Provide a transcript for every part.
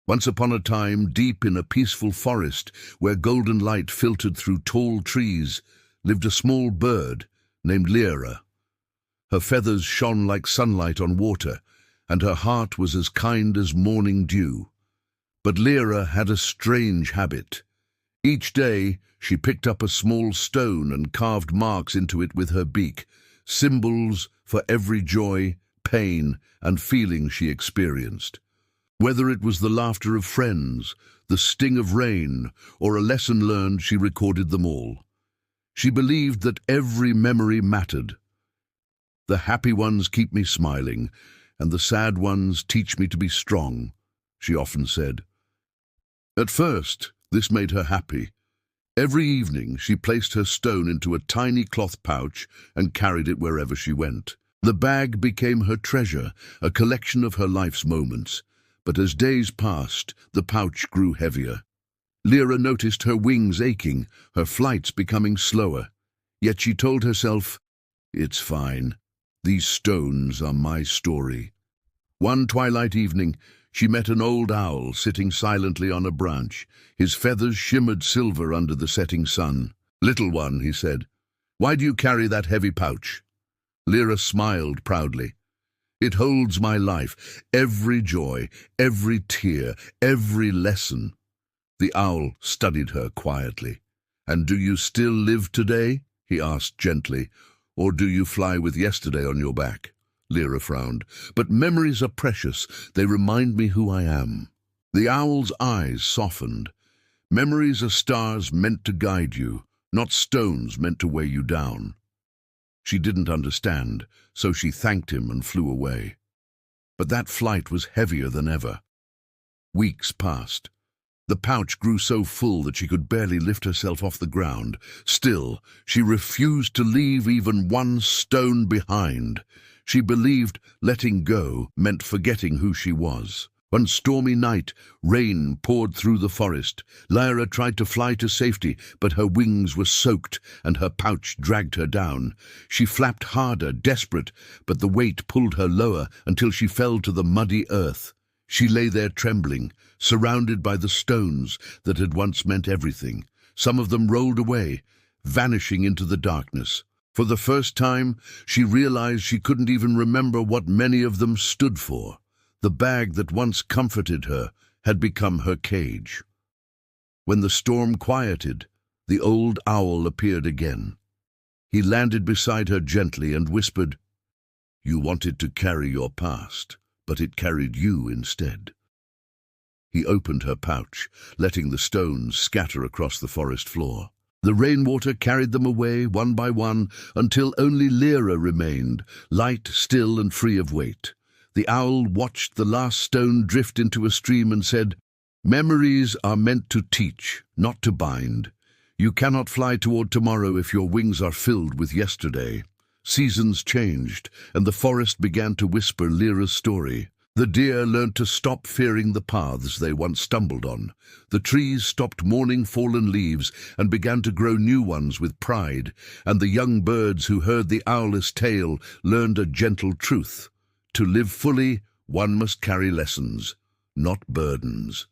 Once upon a time, deep in a peaceful forest where golden light filtered through tall trees, lived a small bird named Lyra. Her feathers shone like sunlight on water, and her heart was as kind as morning dew. But Lyra had a strange habit. Each day she picked up a small stone and carved marks into it with her beak, symbols for every joy, pain, and feeling she experienced. Whether it was the laughter of friends, the sting of rain, or a lesson learned, she recorded them all. She believed that every memory mattered. The happy ones keep me smiling, and the sad ones teach me to be strong, she often said. At first, this made her happy. Every evening, she placed her stone into a tiny cloth pouch and carried it wherever she went. The bag became her treasure, a collection of her life's moments. But as days passed, the pouch grew heavier. Lyra noticed her wings aching, her flights becoming slower. Yet she told herself, "It's fine. These stones are my story." One twilight evening, she met an old owl sitting silently on a branch. His feathers shimmered silver under the setting sun. "Little one," he said, "why do you carry that heavy pouch?" Lyra smiled proudly. "It holds my life, every joy, every tear, every lesson." The owl studied her quietly. "And do you still live today?" he asked gently. "Or do you fly with yesterday on your back?" Lyra frowned. "But memories are precious. They remind me who I am." The owl's eyes softened. "Memories are stars meant to guide you, not stones meant to weigh you down." She didn't understand, so she thanked him and flew away. But that flight was heavier than ever. Weeks passed. The pouch grew so full that she could barely lift herself off the ground. Still, she refused to leave even one stone behind. She believed letting go meant forgetting who she was. One stormy night, rain poured through the forest. Lyra tried to fly to safety, but her wings were soaked and her pouch dragged her down. She flapped harder, desperate, but the weight pulled her lower until she fell to the muddy earth. She lay there trembling, surrounded by the stones that had once meant everything. Some of them rolled away, vanishing into the darkness. For the first time, she realized she couldn't even remember what many of them stood for. The bag that once comforted her had become her cage. When the storm quieted, the old owl appeared again. He landed beside her gently and whispered, "You wanted to carry your past, but it carried you instead." He opened her pouch, letting the stones scatter across the forest floor. The rainwater carried them away one by one until only Lyra remained, light, still, and free of weight. The owl watched the last stone drift into a stream and said, "Memories are meant to teach, not to bind. You cannot fly toward tomorrow if your wings are filled with yesterday." Seasons changed, and the forest began to whisper Lyra's story. The deer learned to stop fearing the paths they once stumbled on. The trees stopped mourning fallen leaves and began to grow new ones with pride, and the young birds who heard the owl's tale learned a gentle truth. To live fully, one must carry lessons, not burdens.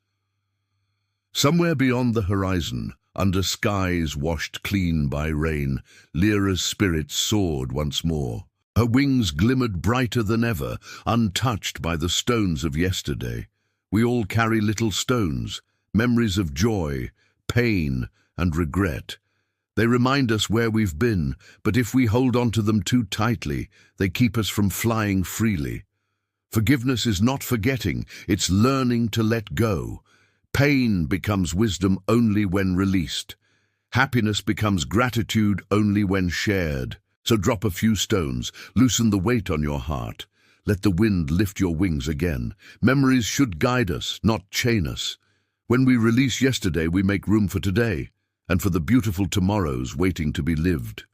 Somewhere beyond the horizon, under skies washed clean by rain, Lyra's spirit soared once more. Her wings glimmered brighter than ever, untouched by the stones of yesterday. We all carry little stones, memories of joy, pain, and regret. They remind us where we've been, but if we hold on to them too tightly, they keep us from flying freely. Forgiveness is not forgetting, it's learning to let go. Pain becomes wisdom only when released. Happiness becomes gratitude only when shared. So drop a few stones, loosen the weight on your heart. Let the wind lift your wings again. Memories should guide us, not chain us. When we release yesterday, we make room for today, and for the beautiful tomorrows waiting to be lived.